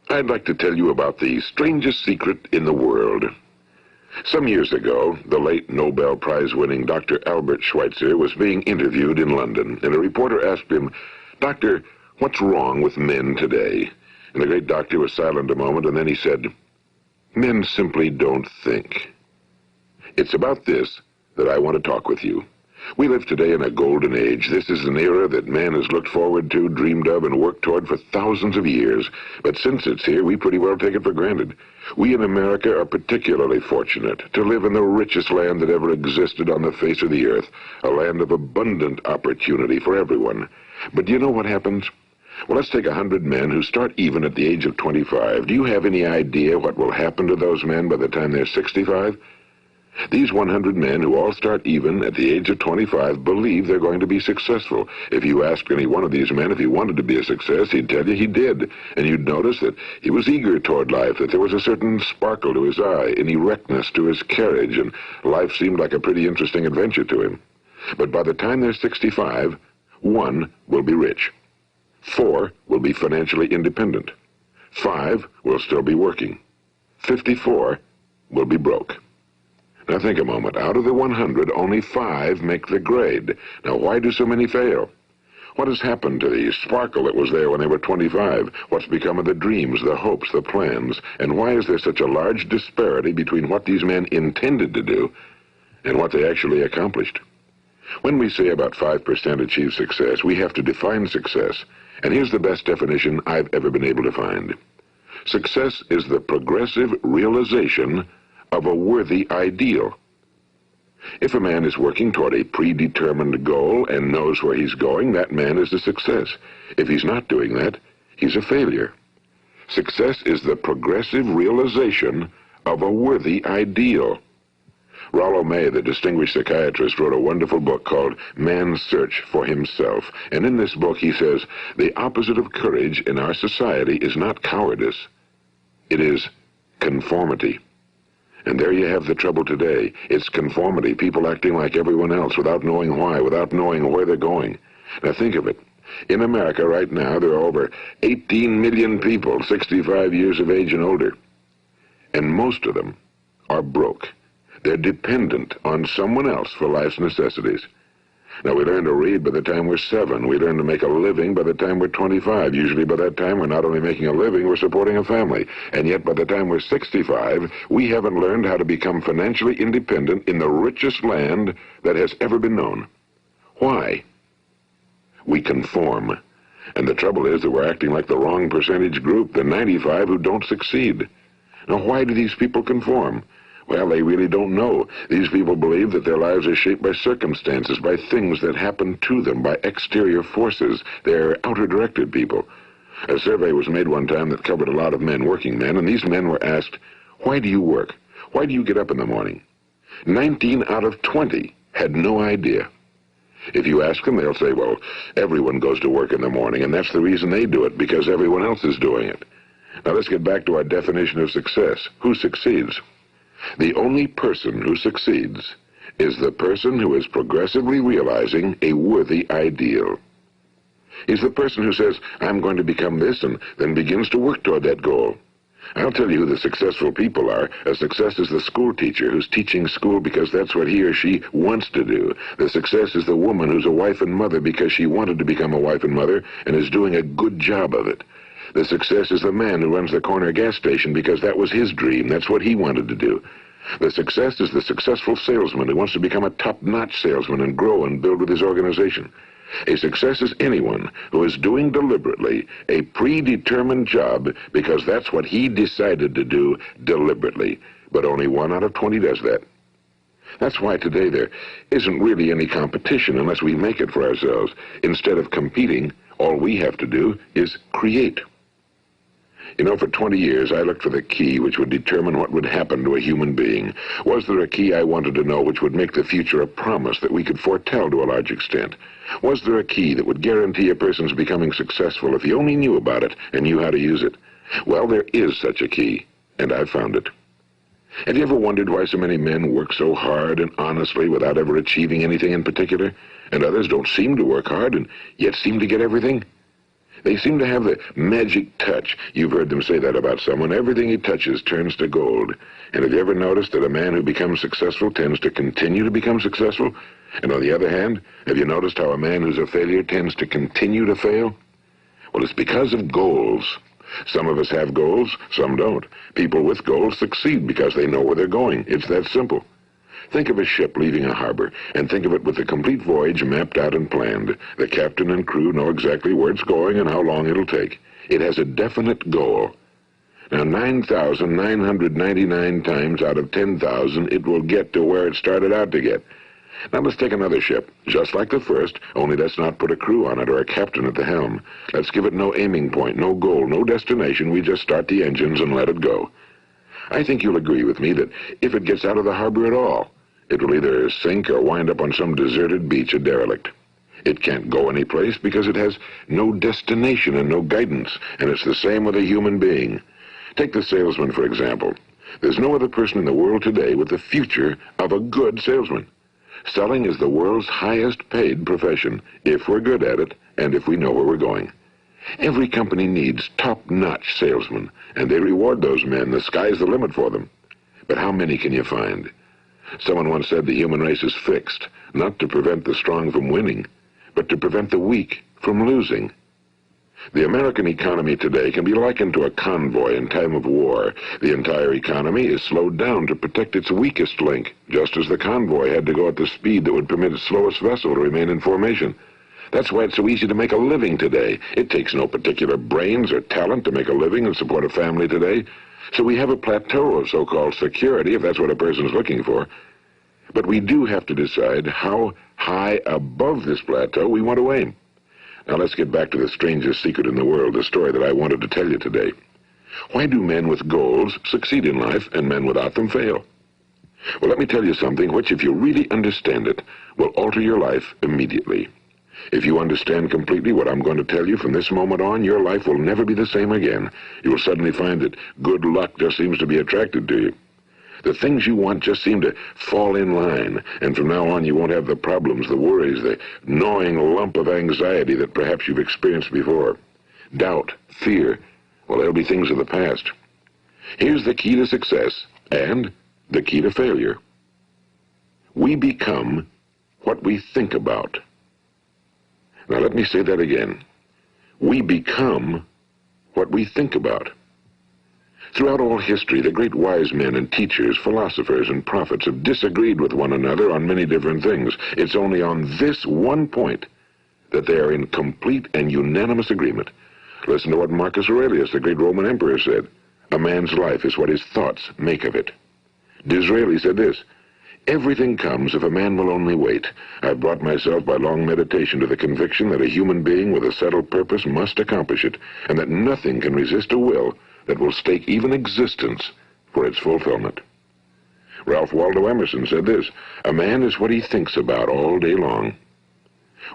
I'd like to tell you about the strangest secret in the world. Some years ago, the late Nobel Prize-winning Dr. Albert Schweitzer was being interviewed in London, and a reporter asked him, "Doctor, what's wrong with men today?" And the great doctor was silent a moment, and then he said, "Men simply don't think." It's about this that I want to talk with you. We live today in a golden age. This is an era that man has looked forward to, dreamed of, and worked toward for thousands of years. But since it's here, we pretty well take it for granted. We in America are particularly fortunate to live in the richest land that ever existed on the face of the earth, a land of abundant opportunity for everyone. But do you know what happens? Well, let's take 100 men who start even at the age of 25. Do you have any idea what will happen to those men by the time they're 65? These 100 men who all start even at the age of 25 believe they're going to be successful. If you asked any one of these men if he wanted to be a success, he'd tell you he did. And you'd notice that he was eager toward life, that there was a certain sparkle to his eye, an erectness to his carriage, and life seemed like a pretty interesting adventure to him. But by the time they're 65, 1 will be rich. 4 will be financially independent. 5 will still be working. 54 will be broke. Now think a moment. Out of the 100, only 5 make the grade. Now why do so many fail? What has happened to the sparkle that was there when they were 25? What's become of the dreams, the hopes, the plans? And why is there such a large disparity between what these men intended to do and what they actually accomplished? When we say about 5% achieve success, we have to define success. And here's the best definition I've ever been able to find. Success is the progressive realization of a worthy ideal. If a man is working toward a predetermined goal and knows where he's going, that man is a success. If he's not doing that, he's a failure. Success is the progressive realization of a worthy ideal. Rollo May, the distinguished psychiatrist, wrote a wonderful book called Man's Search for Himself. And in this book he says, the opposite of courage in our society is not cowardice. It is conformity. And there you have the trouble today. It's conformity, people acting like everyone else without knowing why, without knowing where they're going. Now think of it. In America right now, there are over 18 million people 65 years of age and older. And most of them are broke. They're dependent on someone else for life's necessities. Now, we learn to read by the time we're 7. We learn to make a living by the time we're 25. Usually by that time, we're not only making a living, we're supporting a family. And yet by the time we're 65, we haven't learned how to become financially independent in the richest land that has ever been known. Why? We conform. And the trouble is that we're acting like the wrong percentage group, the 95 who don't succeed. Now, why do these people conform? Well, they really don't know. These people believe that their lives are shaped by circumstances, by things that happen to them, by exterior forces. They're outer-directed people. A survey was made one time that covered a lot of men, working men, and these men were asked, why do you work? Why do you get up in the morning? 19 out of 20 had no idea. If you ask them, they'll say, well, everyone goes to work in the morning, and that's the reason they do it, because everyone else is doing it. Now let's get back to our definition of success. Who succeeds? The only person who succeeds is the person who is progressively realizing a worthy ideal. He's the person who says, I'm going to become this, and then begins to work toward that goal. I'll tell you who the successful people are. A success is the school teacher who's teaching school because that's what he or she wants to do. The success is the woman who's a wife and mother because she wanted to become a wife and mother and is doing a good job of it. The success is the man who runs the corner gas station because that was his dream. That's what he wanted to do. The success is the successful salesman who wants to become a top-notch salesman and grow and build with his organization. A success is anyone who is doing deliberately a predetermined job because that's what he decided to do deliberately. But only 1 out of 20 does that. That's why today there isn't really any competition unless we make it for ourselves. Instead of competing, all we have to do is create. You know, for 20 years, I looked for the key which would determine what would happen to a human being. Was there a key I wanted to know which would make the future a promise that we could foretell to a large extent? Was there a key that would guarantee a person's becoming successful if he only knew about it and knew how to use it? Well, there is such a key, and I've found it. Have you ever wondered why so many men work so hard and honestly without ever achieving anything in particular, and others don't seem to work hard and yet seem to get everything? They seem to have the magic touch. You've heard them say that about someone. Everything he touches turns to gold. And have you ever noticed that a man who becomes successful tends to continue to become successful? And on the other hand, have you noticed how a man who's a failure tends to continue to fail? Well, it's because of goals. Some of us have goals, some don't. People with goals succeed because they know where they're going. It's that simple. Think of a ship leaving a harbor, and think of it with the complete voyage mapped out and planned. The captain and crew know exactly where it's going and how long it'll take. It has a definite goal. Now, 9,999 times out of 10,000, it will get to where it started out to get. Now, let's take another ship, just like the first, only let's not put a crew on it or a captain at the helm. Let's give it no aiming point, no goal, no destination. We just start the engines and let it go. I think you'll agree with me that if it gets out of the harbor at all, it will either sink or wind up on some deserted beach, a derelict. It can't go anyplace because it has no destination and no guidance, and it's the same with a human being. Take the salesman, for example. There's no other person in the world today with the future of a good salesman. Selling is the world's highest paid profession, if we're good at it and if we know where we're going. Every company needs top-notch salesmen, and they reward those men. The sky's the limit for them. But how many can you find? Someone once said the human race is fixed, not to prevent the strong from winning, but to prevent the weak from losing. The American economy today can be likened to a convoy in time of war. The entire economy is slowed down to protect its weakest link, just as the convoy had to go at the speed that would permit its slowest vessel to remain in formation. That's why it's so easy to make a living today. It takes no particular brains or talent to make a living and support a family today. So we have a plateau of so-called security, if that's what a person's looking for. But we do have to decide how high above this plateau we want to aim. Now let's get back to the strangest secret in the world, the story that I wanted to tell you today. Why do men with goals succeed in life and men without them fail? Well, let me tell you something which, if you really understand it, will alter your life immediately. If you understand completely what I'm going to tell you from this moment on, your life will never be the same again. You will suddenly find that good luck just seems to be attracted to you. The things you want just seem to fall in line, and from now on you won't have the problems, the worries, the gnawing lump of anxiety that perhaps you've experienced before. Doubt, fear, well, they'll be things of the past. Here's the key to success and the key to failure. We become what we think about. Now let me say that again. We become what we think about. Throughout all history, the great wise men and teachers, philosophers and prophets have disagreed with one another on many different things. It's only on this one point that they are in complete and unanimous agreement. Listen to what Marcus Aurelius, the great Roman emperor, said. A man's life is what his thoughts make of it. Disraeli said this. Everything comes if a man will only wait. I've brought myself by long meditation to the conviction that a human being with a settled purpose must accomplish it, and that nothing can resist a will that will stake even existence for its fulfillment. Ralph Waldo Emerson said this, a man is what he thinks about all day long.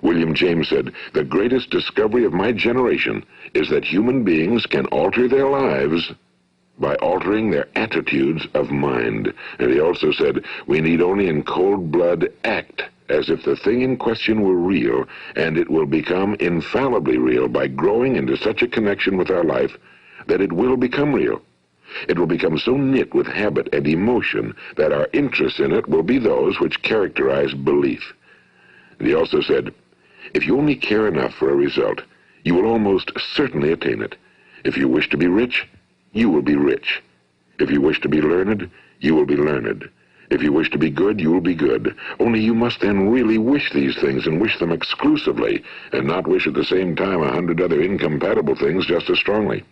William James said, the greatest discovery of my generation is that human beings can alter their lives by altering their attitudes of mind. And he also said, we need only in cold blood act as if the thing in question were real, and it will become infallibly real by growing into such a connection with our life that it will become real. It will become so knit with habit and emotion that our interests in it will be those which characterize belief. And he also said, if you only care enough for a result, you will almost certainly attain it. If you wish to be rich, you will be rich. If you wish to be learned, you will be learned. If you wish to be good, you will be good. Only you must then really wish these things and wish them exclusively, and not wish at the same time 100 other incompatible things just as strongly.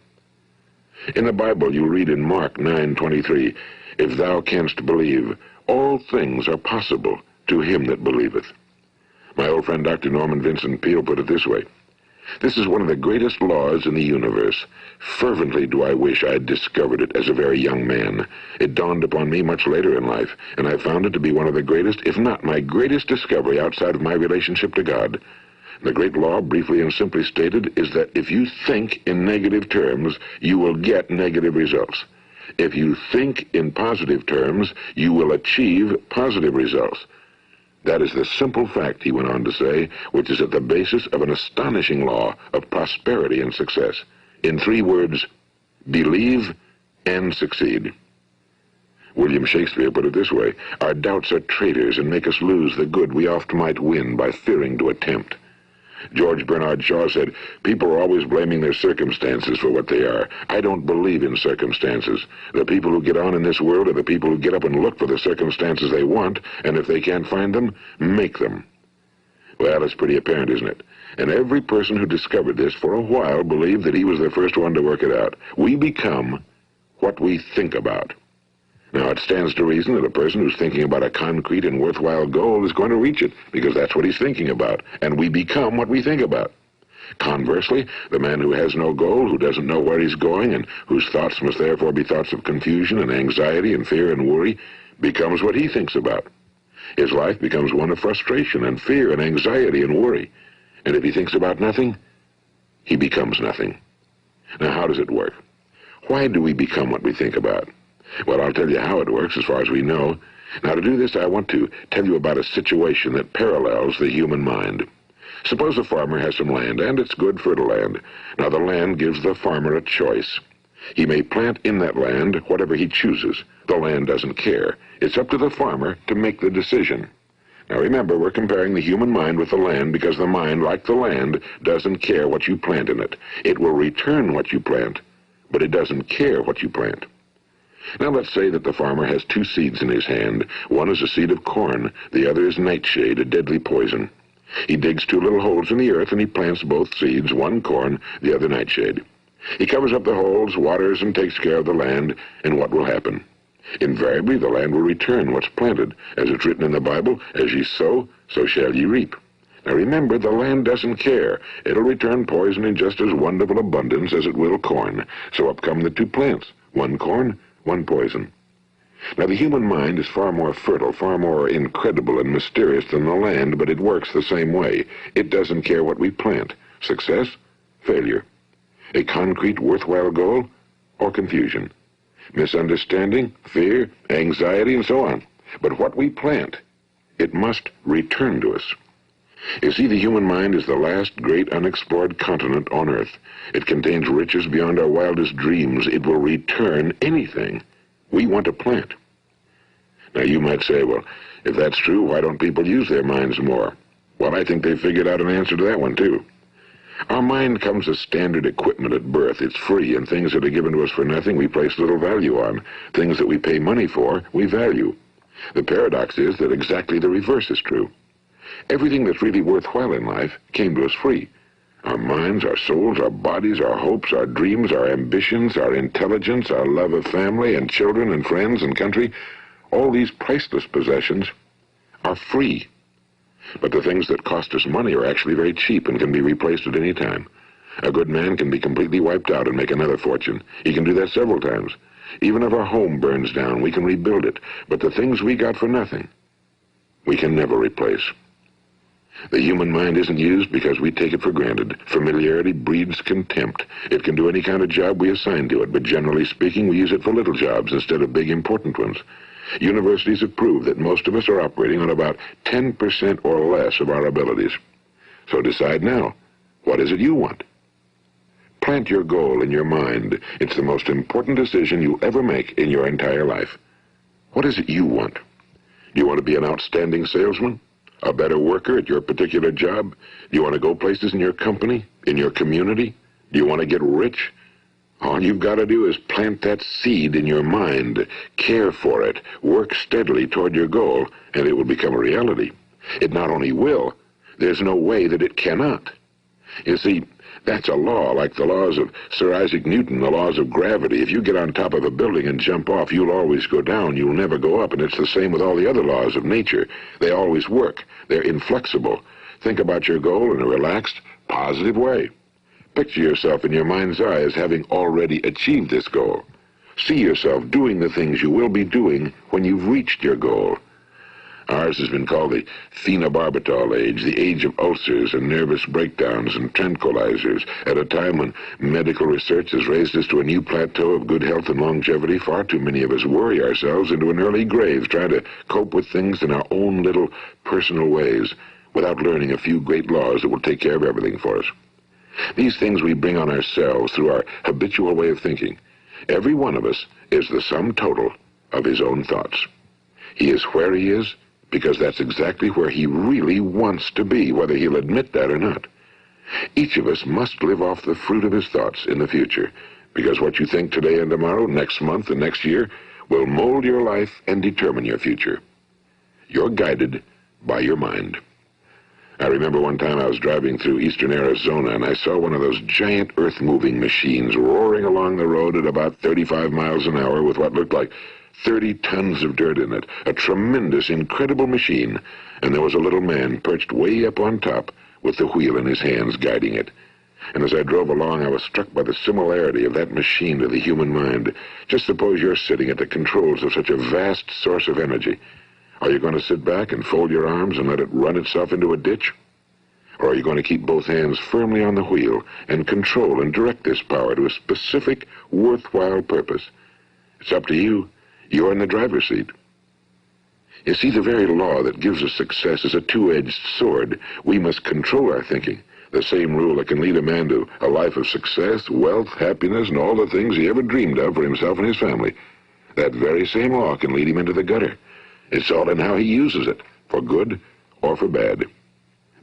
In the Bible, you read in Mark 9:23, if thou canst believe, all things are possible to him that believeth. My old friend Dr. Norman Vincent Peale put it this way, this is one of the greatest laws in the universe. Fervently do I wish I had discovered it as a very young man. It dawned upon me much later in life, and I found it to be one of the greatest, if not my greatest discovery outside of my relationship to God. The great law, briefly and simply stated, is that if you think in negative terms, you will get negative results. If you think in positive terms, you will achieve positive results. That is the simple fact, he went on to say, which is at the basis of an astonishing law of prosperity and success. In 3 words, believe and succeed. William Shakespeare put it this way: our doubts are traitors and make us lose the good we oft might win by fearing to attempt. George Bernard Shaw said, people are always blaming their circumstances for what they are. I don't believe in circumstances. The people who get on in this world are the people who get up and look for the circumstances they want, and if they can't find them, make them. Well, it's pretty apparent, isn't it? And every person who discovered this for a while believed that he was the first one to work it out. We become what we think about. Now, it stands to reason that a person who's thinking about a concrete and worthwhile goal is going to reach it, because that's what he's thinking about, and we become what we think about. Conversely, the man who has no goal, who doesn't know where he's going, and whose thoughts must therefore be thoughts of confusion and anxiety and fear and worry, becomes what he thinks about. His life becomes one of frustration and fear and anxiety and worry. And if he thinks about nothing, he becomes nothing. Now, how does it work? Why do we become what we think about? Well, I'll tell you how it works as far as we know. Now, to do this, I want to tell you about a situation that parallels the human mind. Suppose a farmer has some land, and it's good, fertile land. Now, the land gives the farmer a choice. He may plant in that land whatever he chooses. The land doesn't care. It's up to the farmer to make the decision. Now, remember, we're comparing the human mind with the land because the mind, like the land, doesn't care what you plant in it. It will return what you plant, but it doesn't care what you plant. Now, let's say that the farmer has 2 seeds in his hand. One is a seed of corn. The other is nightshade, a deadly poison. He digs 2 little holes in the earth, and he plants both seeds, one corn, the other nightshade. He covers up the holes, waters, and takes care of the land, and what will happen? Invariably, the land will return what's planted. As it's written in the Bible, as ye sow, so shall ye reap. Now remember, the land doesn't care. It'll return poison in just as wonderful abundance as it will corn. So up come the 2 plants, one corn, one poison. Now, the human mind is far more fertile, far more incredible and mysterious than the land, but it works the same way. It doesn't care what we plant. Success, failure. A concrete, worthwhile goal, or confusion. Misunderstanding, fear, anxiety, and so on. But what we plant, it must return to us. You see, the human mind is the last great unexplored continent on Earth. It contains riches beyond our wildest dreams. It will return anything we want to plant. Now, you might say, well, if that's true, why don't people use their minds more? Well, I think they figured out an answer to that one, too. Our mind comes as standard equipment at birth. It's free, and things that are given to us for nothing we place little value on. Things that we pay money for, we value. The paradox is that exactly the reverse is true. Everything that's really worthwhile in life came to us free. Our minds, our souls, our bodies, our hopes, our dreams, our ambitions, our intelligence, our love of family and children and friends and country, all these priceless possessions are free. But the things that cost us money are actually very cheap and can be replaced at any time. A good man can be completely wiped out and make another fortune. He can do that several times. Even if our home burns down, we can rebuild it. But the things we got for nothing, we can never replace. The human mind isn't used because we take it for granted. Familiarity breeds contempt. It can do any kind of job we assign to it, but generally speaking, we use it for little jobs instead of big, important ones. Universities have proved that most of us are operating on about 10% or less of our abilities. So decide now, what is it you want? Plant your goal in your mind. It's the most important decision you'll ever make in your entire life. What is it you want? Do you want to be an outstanding salesman? A better worker at your particular job? Do you want to go places in your company, in your community? Do you want to get rich? All you've got to do is plant that seed in your mind, care for it, work steadily toward your goal, and it will become a reality. It not only will, there's no way that it cannot. You see, that's a law, like the laws of Sir Isaac Newton, the laws of gravity. If you get on top of a building and jump off, you'll always go down. You'll never go up. And it's the same with all the other laws of nature. They always work. They're inflexible. Think about your goal in a relaxed, positive way. Picture yourself in your mind's eye as having already achieved this goal. See yourself doing the things you will be doing when you've reached your goal. Ours has been called the phenobarbital age, the age of ulcers and nervous breakdowns and tranquilizers. At a time when medical research has raised us to a new plateau of good health and longevity, far too many of us worry ourselves into an early grave trying to cope with things in our own little personal ways without learning a few great laws that will take care of everything for us. These things we bring on ourselves through our habitual way of thinking. Every one of us is the sum total of his own thoughts. He is where he is because that's exactly where he really wants to be, whether he'll admit that or not. Each of us must live off the fruit of his thoughts in the future, because what you think today and tomorrow, next month and next year, will mold your life and determine your future. You're guided by your mind. I remember one time I was driving through eastern Arizona, and I saw one of those giant earth-moving machines roaring along the road at about 35 miles an hour with what looked like 30 tons of dirt in it. A tremendous, incredible machine, and there was a little man perched way up on top with the wheel in his hands guiding it. And as I drove along, I was struck by the similarity of that machine to the human mind. Just suppose you're sitting at the controls of such a vast source of energy. Are you going to sit back and fold your arms and let it run itself into a ditch? Or are you going to keep both hands firmly on the wheel and control and direct this power to a specific, worthwhile purpose? It's up to you. You're in the driver's seat. You see, the very law that gives us success is a two-edged sword. We must control our thinking. The same rule that can lead a man to a life of success, wealth, happiness, and all the things he ever dreamed of for himself and his family. That very same law can lead him into the gutter. It's all in how he uses it, for good or for bad.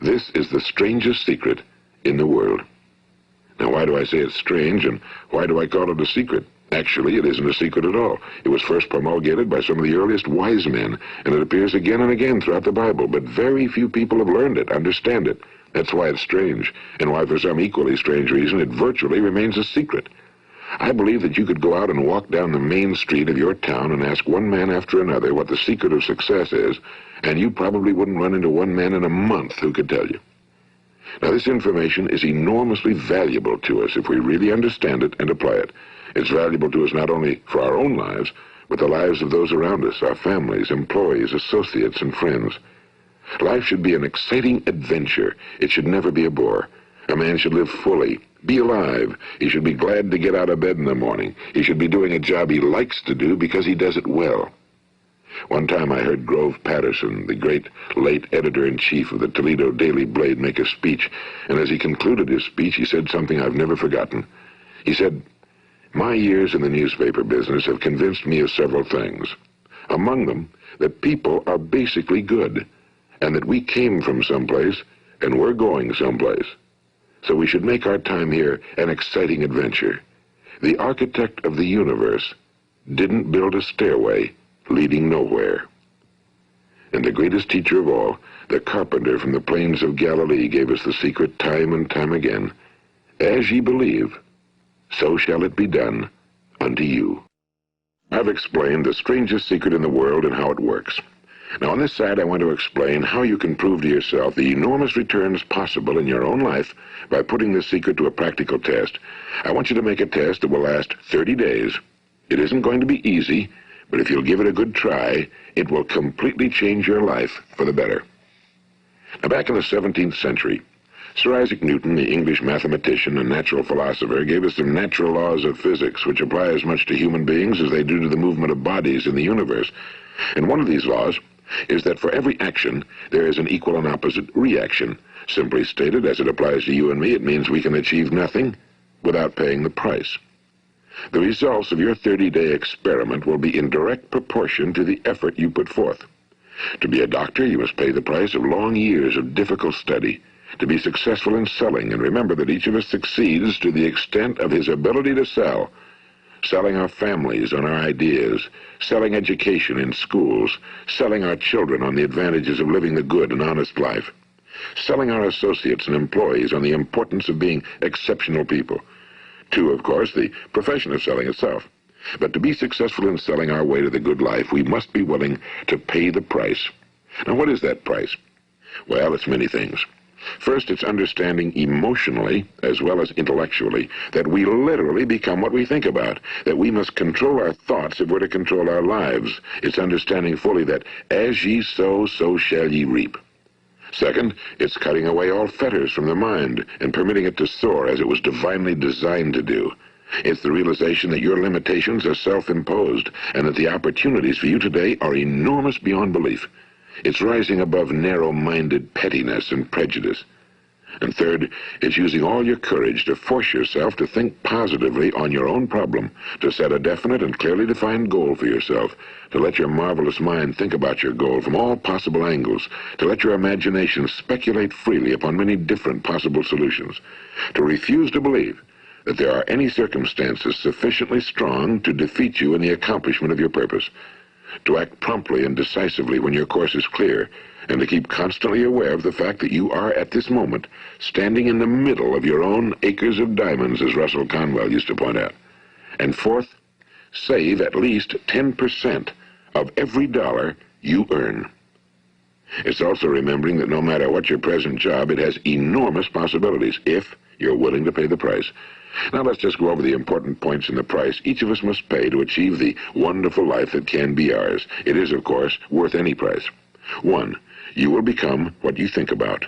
This is the strangest secret in the world. Now, why do I say it's strange, and why do I call it a secret? Actually, it isn't a secret at all. It was first promulgated by some of the earliest wise men, and it appears again and again throughout the Bible, but very few people have learned it, understand it. That's why it's strange, and why for some equally strange reason it virtually remains a secret. I believe that you could go out and walk down the main street of your town and ask one man after another what the secret of success is, and you probably wouldn't run into one man in a month who could tell you. Now, this information is enormously valuable to us if we really understand it and apply it. It's valuable to us not only for our own lives, but the lives of those around us, our families, employees, associates, and friends. Life should be an exciting adventure. It should never be a bore. A man should live fully, be alive. He should be glad to get out of bed in the morning. He should be doing a job he likes to do because he does it well. One time I heard Grove Patterson, the great late editor-in-chief of the Toledo Daily Blade, make a speech, and as he concluded his speech, he said something I've never forgotten. He said, "My years in the newspaper business have convinced me of several things. Among them, that people are basically good, and that we came from someplace, and we're going someplace. So we should make our time here an exciting adventure. The architect of the universe didn't build a stairway leading nowhere." And the greatest teacher of all, the carpenter from the plains of Galilee, gave us the secret time and time again. As ye believe, so shall it be done unto you. I've explained the strangest secret in the world and how it works. Now, on this side, I want to explain how you can prove to yourself the enormous returns possible in your own life by putting this secret to a practical test. I want you to make a test that will last 30 days. It isn't going to be easy, but if you'll give it a good try, it will completely change your life for the better. Now, back in the 17th century, Sir Isaac Newton, the English mathematician and natural philosopher, gave us some natural laws of physics which apply as much to human beings as they do to the movement of bodies in the universe. And one of these laws is that for every action, there is an equal and opposite reaction. Simply stated, as it applies to you and me, it means we can achieve nothing without paying the price. The results of your 30-day experiment will be in direct proportion to the effort you put forth. To be a doctor, you must pay the price of long years of difficult study. To be successful in selling, and remember that each of us succeeds to the extent of his ability to sell. Selling our families on our ideas, selling education in schools, selling our children on the advantages of living the good and honest life, selling our associates and employees on the importance of being exceptional people. To, of course, the profession of selling itself. But to be successful in selling our way to the good life, we must be willing to pay the price. Now, what is that price? Well, it's many things. First, it's understanding emotionally, as well as intellectually, that we literally become what we think about, that we must control our thoughts if we're to control our lives. It's understanding fully that as ye sow, so shall ye reap. Second, it's cutting away all fetters from the mind and permitting it to soar as it was divinely designed to do. It's the realization that your limitations are self-imposed and that the opportunities for you today are enormous beyond belief. It's rising above narrow-minded pettiness and prejudice. And third, it's using all your courage to force yourself to think positively on your own problem, to set a definite and clearly defined goal for yourself, to let your marvelous mind think about your goal from all possible angles, to let your imagination speculate freely upon many different possible solutions, to refuse to believe that there are any circumstances sufficiently strong to defeat you in the accomplishment of your purpose, to act promptly and decisively when your course is clear, and to keep constantly aware of the fact that you are, at this moment, standing in the middle of your own acres of diamonds, as Russell Conwell used to point out. And fourth, save at least 10% of every dollar you earn. It's also remembering that no matter what your present job, it has enormous possibilities if you're willing to pay the price. Now let's just go over the important points in the price each of us must pay to achieve the wonderful life that can be ours. It is, of course, worth any price. 1. You will become what you think about.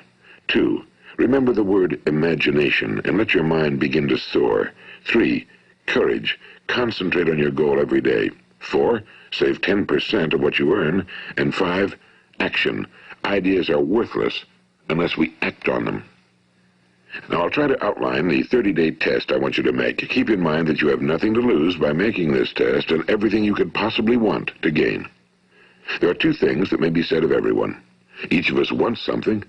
2. Remember the word imagination and let your mind begin to soar. 3. Courage. Concentrate on your goal every day. 4. Save 10% of what you earn. And 5. Action. Ideas are worthless unless we act on them. Now, I'll try to outline the 30-day test I want you to make. Keep in mind that you have nothing to lose by making this test and everything you could possibly want to gain. There are two things that may be said of everyone. Each of us wants something,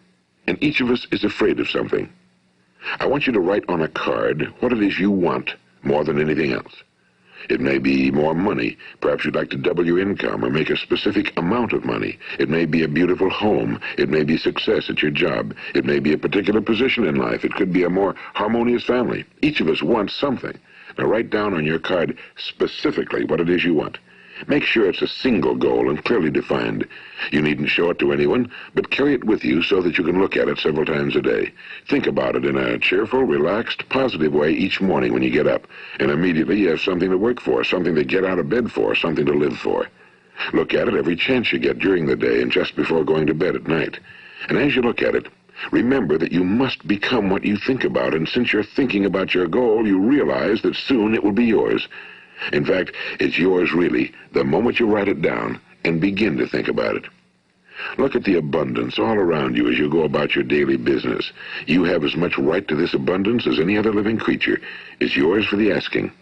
and each of us is afraid of something. I want you to write on a card what it is you want more than anything else. It may be more money. Perhaps you'd like to double your income or make a specific amount of money. It may be a beautiful home. It may be success at your job. It may be a particular position in life. It could be a more harmonious family. Each of us wants something. Now write down on your card specifically what it is you want. Make sure it's a single goal and clearly defined. You needn't show it to anyone, but carry it with you so that you can look at it several times a day. Think about it in a cheerful, relaxed, positive way each morning when you get up, and immediately you have something to work for, something to get out of bed for, something to live for. Look at it every chance you get during the day and just before going to bed at night. And as you look at it, remember that you must become what you think about, and since you're thinking about your goal, you realize that soon it will be yours. In fact, it's yours really the moment you write it down and begin to think about it. Look at the abundance all around you as you go about your daily business. You have as much right to this abundance as any other living creature. It's yours for the asking.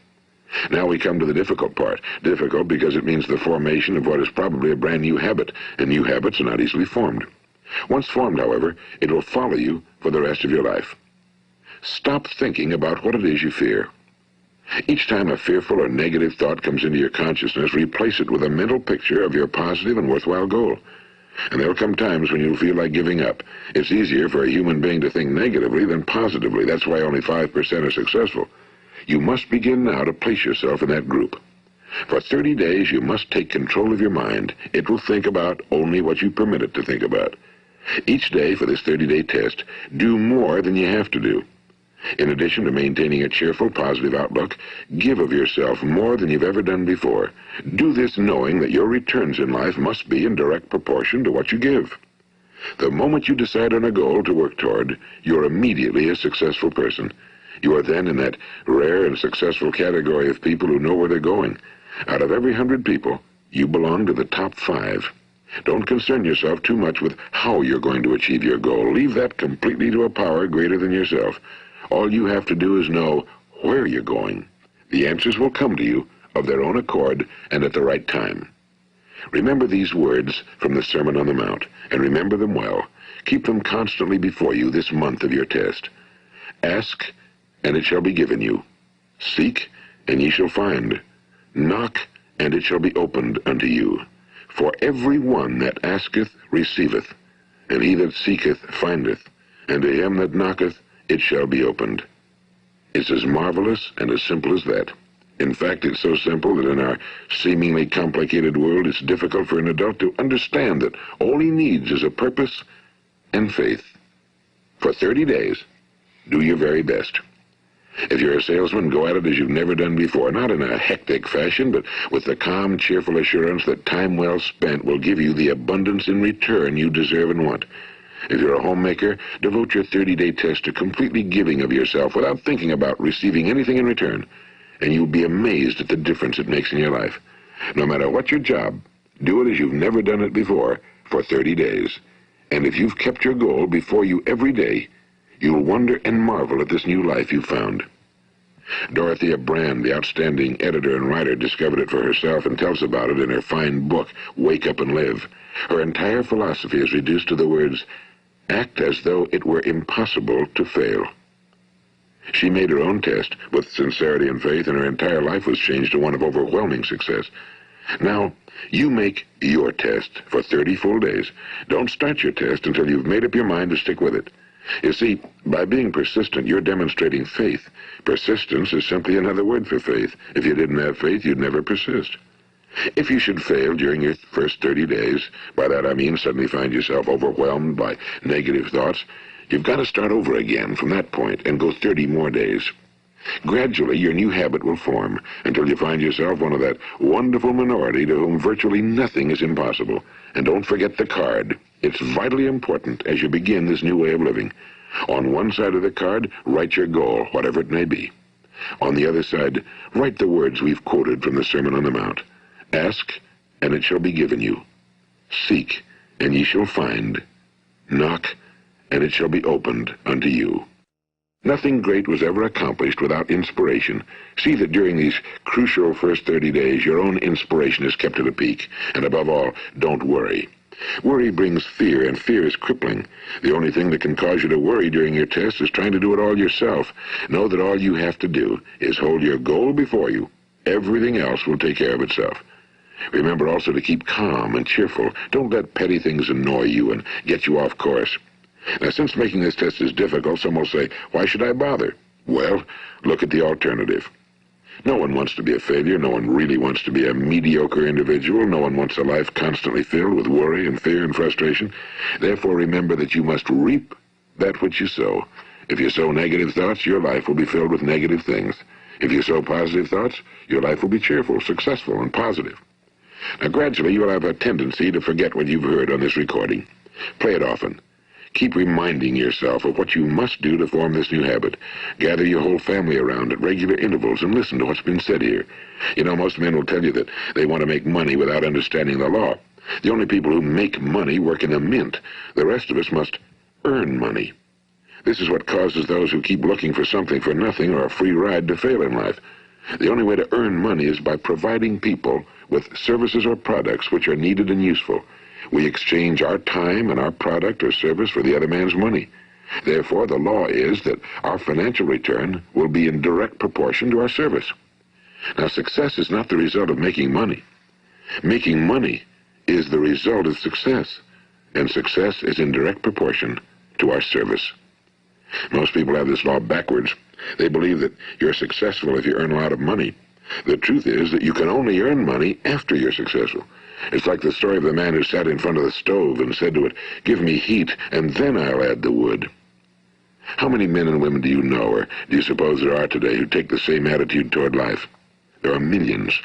Now we come to the difficult part. Difficult because it means the formation of what is probably a brand new habit, and new habits are not easily formed. Once formed, however, it will follow you for the rest of your life. Stop thinking about what it is you fear. Each time a fearful or negative thought comes into your consciousness, replace it with a mental picture of your positive and worthwhile goal. And there will come times when you'll feel like giving up. It's easier for a human being to think negatively than positively. That's why only 5% are successful. You must begin now to place yourself in that group. For 30 days, you must take control of your mind. It will think about only what you permit it to think about. Each day for this 30-day test, do more than you have to do. In addition to maintaining a cheerful, positive outlook, give of yourself more than you've ever done before. Do this knowing that your returns in life must be in direct proportion to what you give. The moment you decide on a goal to work toward, you're immediately a successful person. You are then in that rare and successful category of people who know where they're going. Out of every 100 people, you belong to the top 5. Don't concern yourself too much with how you're going to achieve your goal. Leave that completely to a power greater than yourself. All you have to do is know where you're going. The answers will come to you of their own accord and at the right time. Remember these words from the Sermon on the Mount, and remember them well. Keep them constantly before you this month of your test. Ask, and it shall be given you. Seek, and ye shall find. Knock, and it shall be opened unto you. For every one that asketh receiveth, and he that seeketh findeth, and to him that knocketh it shall be opened. It's as marvelous and as simple as that. In fact, it's so simple that in our seemingly complicated world, it's difficult for an adult to understand that all he needs is a purpose and faith. For 30 days, do your very best. If you're a salesman, go at it as you've never done before, not in a hectic fashion, but with the calm, cheerful assurance that time well spent will give you the abundance in return you deserve and want. If you're a homemaker, devote your 30-day test to completely giving of yourself without thinking about receiving anything in return, and you'll be amazed at the difference it makes in your life. No matter what your job, do it as you've never done it before for 30 days. And if you've kept your goal before you every day, you'll wonder and marvel at this new life you've found. Dorothea Brand, the outstanding editor and writer, discovered it for herself and tells about it in her fine book, Wake Up and Live. Her entire philosophy is reduced to the words, act as though it were impossible to fail. She made her own test with sincerity and faith, and her entire life was changed to one of overwhelming success. Now, you make your test for 30 full days. Don't start your test until you've made up your mind to stick with it. You see, by being persistent, you're demonstrating faith. Persistence is simply another word for faith. If you didn't have faith, you'd never persist. If you should fail during your first 30 days, by that I mean suddenly find yourself overwhelmed by negative thoughts, you've got to start over again from that point and go 30 more days. Gradually, your new habit will form until you find yourself one of that wonderful minority to whom virtually nothing is impossible. And don't forget the card. It's vitally important as you begin this new way of living. On one side of the card, write your goal, whatever it may be. On the other side, write the words we've quoted from the Sermon on the Mount. Ask, and it shall be given you. Seek, and ye shall find. Knock, and it shall be opened unto you. Nothing great was ever accomplished without inspiration. See that during these crucial first 30 days, your own inspiration is kept at a peak. And above all, don't worry. Worry brings fear, and fear is crippling. The only thing that can cause you to worry during your test is trying to do it all yourself. Know that all you have to do is hold your goal before you. Everything else will take care of itself. Remember also to keep calm and cheerful. Don't let petty things annoy you and get you off course. Now, since making this test is difficult, some will say, why should I bother? Well, look at the alternative. No one wants to be a failure. No one really wants to be a mediocre individual. No one wants a life constantly filled with worry and fear and frustration. Therefore, remember that you must reap that which you sow. If you sow negative thoughts, your life will be filled with negative things. If you sow positive thoughts, your life will be cheerful, successful, and positive. Now, gradually, you will have a tendency to forget what you've heard on this recording. Play it often. Keep reminding yourself of what you must do to form this new habit. Gather your whole family around at regular intervals and listen to what's been said here. You know, most men will tell you that they want to make money without understanding the law. The only people who make money work in a mint. The rest of us must earn money. This is what causes those who keep looking for something for nothing or a free ride to fail in life. The only way to earn money is by providing people with services or products which are needed and useful. We exchange our time and our product or service for the other man's money. Therefore, the law is that our financial return will be in direct proportion to our service. Now, success is not the result of making money. Making money is the result of success, and success is in direct proportion to our service. Most people have this law backwards. They believe that you're successful if you earn a lot of money. The truth is that you can only earn money after you're successful. It's like the story of the man who sat in front of the stove and said to it, "Give me heat, and then I'll add the wood." How many men and women do you know, or do you suppose there are today, who take the same attitude toward life? There are millions.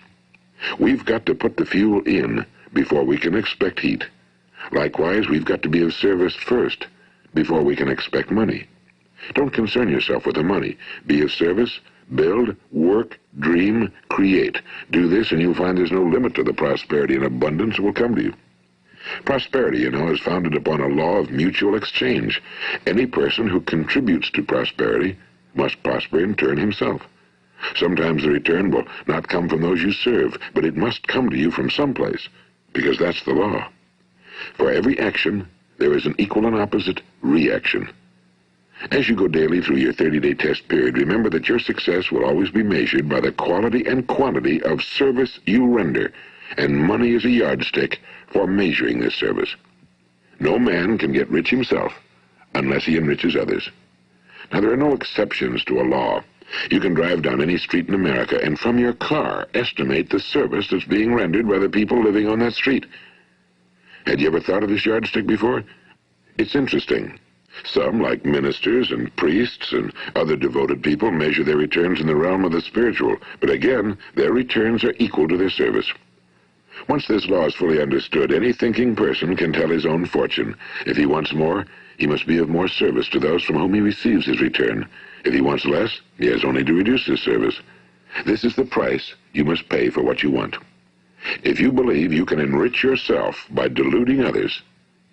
We've got to put the fuel in before we can expect heat. Likewise, we've got to be of service first before we can expect money. Don't concern yourself with the money. Be of service, build, work, dream, create. Do this and you'll find there's no limit to the prosperity and abundance that will come to you. Prosperity, you know, is founded upon a law of mutual exchange. Any person who contributes to prosperity must prosper in turn himself. Sometimes the return will not come from those you serve, but it must come to you from someplace, because that's the law. For every action, there is an equal and opposite reaction. As you go daily through your 30-day test period, remember that your success will always be measured by the quality and quantity of service you render, and money is a yardstick for measuring this service. No man can get rich himself unless he enriches others. Now, there are no exceptions to a law. You can drive down any street in America and from your car estimate the service that's being rendered by the people living on that street. Had you ever thought of this yardstick before? It's interesting. Some, like ministers and priests and other devoted people, measure their returns in the realm of the spiritual, but again, their returns are equal to their service. Once this law is fully understood, any thinking person can tell his own fortune. If he wants more, he must be of more service to those from whom he receives his return. If he wants less, he has only to reduce his service. This is the price you must pay for what you want. If you believe you can enrich yourself by deluding others,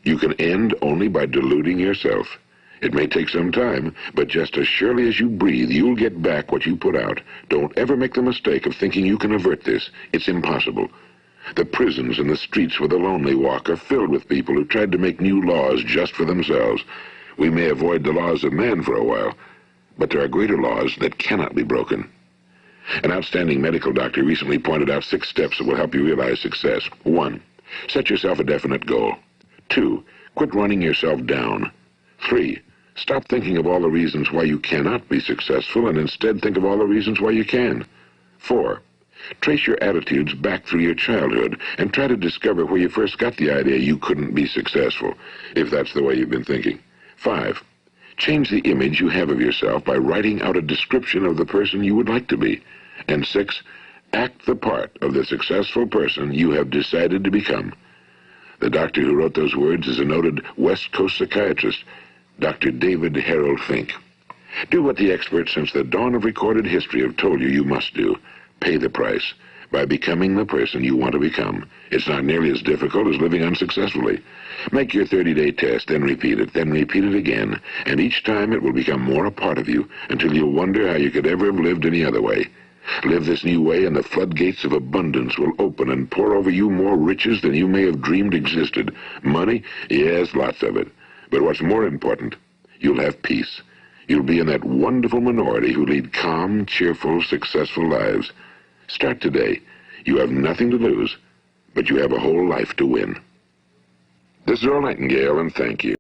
you can end only by deluding yourself. It may take some time, but just as surely as you breathe, you'll get back what you put out. Don't ever make the mistake of thinking you can avert this. It's impossible. The prisons and the streets where the lonely walk are filled with people who tried to make new laws just for themselves. We may avoid the laws of man for a while, but there are greater laws that cannot be broken. An outstanding medical doctor recently pointed out 6 steps that will help you realize success. 1. Set yourself a definite goal. 2. Quit running yourself down. 3. Stop thinking of all the reasons why you cannot be successful and instead think of all the reasons why you can. 4. Trace your attitudes back through your childhood and try to discover where you first got the idea you couldn't be successful, if that's the way you've been thinking. 5. Change the image you have of yourself by writing out a description of the person you would like to be. And 6. Act the part of the successful person you have decided to become. The doctor who wrote those words is a noted West Coast psychiatrist, Dr. David Harold Fink. Do what the experts since the dawn of recorded history have told you must do. Pay the price by becoming the person you want to become. It's not nearly as difficult as living unsuccessfully. Make your 30-day test, then repeat it again, and each time it will become more a part of you until you'll wonder how you could ever have lived any other way. Live this new way and the floodgates of abundance will open and pour over you more riches than you may have dreamed existed. Money? Yes, lots of it. But what's more important, you'll have peace. You'll be in that wonderful minority who lead calm, cheerful, successful lives. Start today. You have nothing to lose, but you have a whole life to win. This is Earl Nightingale, and thank you.